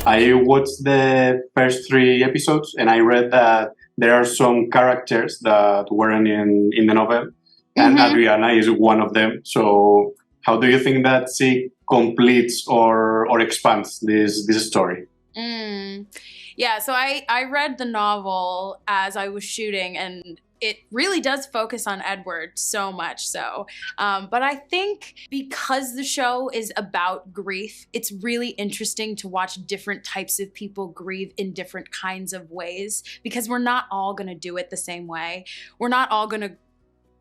I watched the first 3 episodes, and I read that there are some characters that weren't in the novel, and Adriana is one of them. So, how do you think that she completes or expands this story? Yeah, so I read the novel as I was shooting, and it really does focus on Edward so much so. But I think because the show is about grief, it's really interesting to watch different types of people grieve in different kinds of ways, because we're not all going to do it the same way. We're not all going to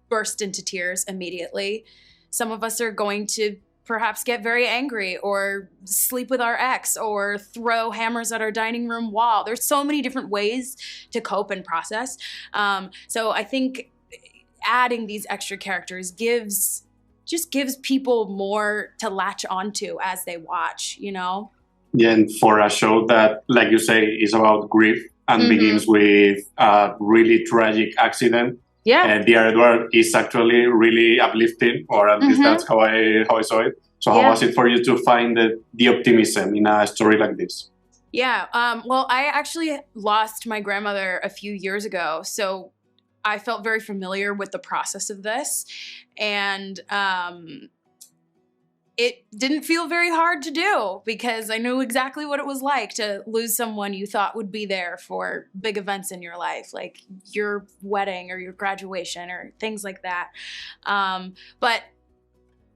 burst into tears immediately. Some of us are going to perhaps get very angry or sleep with our ex or throw hammers at our dining room wall. There's so many different ways to cope and process. So I think adding these extra characters gives people more to latch onto as they watch, you know? Yeah, and for a show that, like you say, is about grief and begins with a really tragic accident, the Edward is actually really uplifting, or at least that's how I saw it. So how was it for you to find the optimism in a story like this? Yeah, well, I actually lost my grandmother a few years ago, so I felt very familiar with the process of this, and it didn't feel very hard to do because I knew exactly what it was like to lose someone you thought would be there for big events in your life, like your wedding or your graduation or things like that. But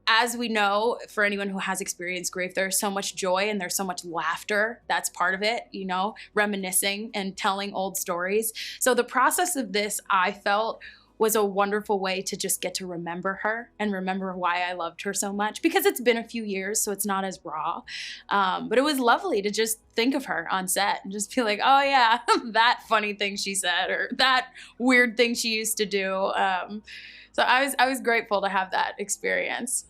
as we know, for anyone who has experienced grief, there's so much joy and there's so much laughter. That's part of it, you know, reminiscing and telling old stories. So the process of this, I felt, was a wonderful way to just get to remember her and remember why I loved her so much, because it's been a few years, so it's not as raw. But it was lovely to just think of her on set and just feel like, oh yeah, that funny thing she said or that weird thing she used to do. So I was grateful to have that experience.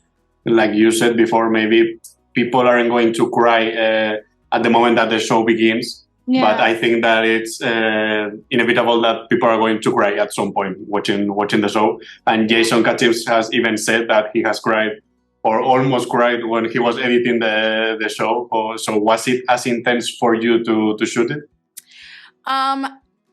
Like you said before, maybe people aren't going to cry at the moment that the show begins. Yeah. But I think that it's inevitable that people are going to cry at some point watching the show. And Jason Katims has even said that he has cried or almost cried when he was editing the show. So was it as intense for you to shoot it?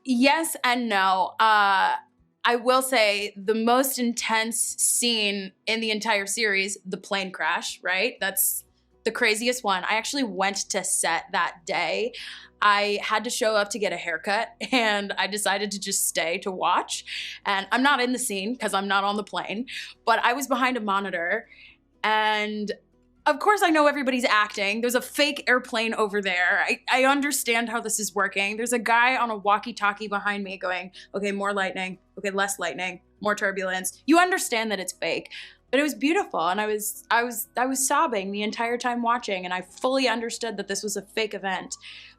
Yes and no. I will say the most intense scene in the entire series, the plane crash, right? That's the craziest one. I actually went to set that day. I had to show up to get a haircut and I decided to just stay to watch. And I'm not in the scene because I'm not on the plane, but I was behind a monitor and of course I know everybody's acting. There's a fake airplane over there. I understand how this is working. There's a guy on a walkie-talkie behind me going, okay, more lightning, okay, less lightning, more turbulence. You understand that it's fake. But it was beautiful, and I was sobbing the entire time watching, and I fully understood that this was a fake event.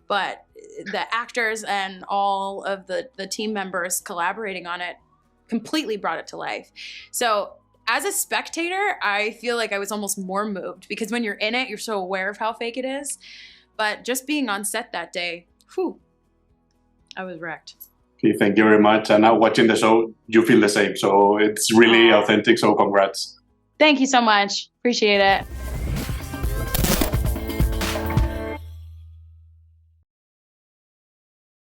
But the actors and all of the team members collaborating on it completely brought it to life. So as a spectator, I feel like I was almost more moved because when you're in it, you're so aware of how fake it is. But just being on set that day, whew, I was wrecked. Okay, thank you very much. And now watching the show, you feel the same. So it's really authentic. So congrats. Thank you so much. Appreciate it.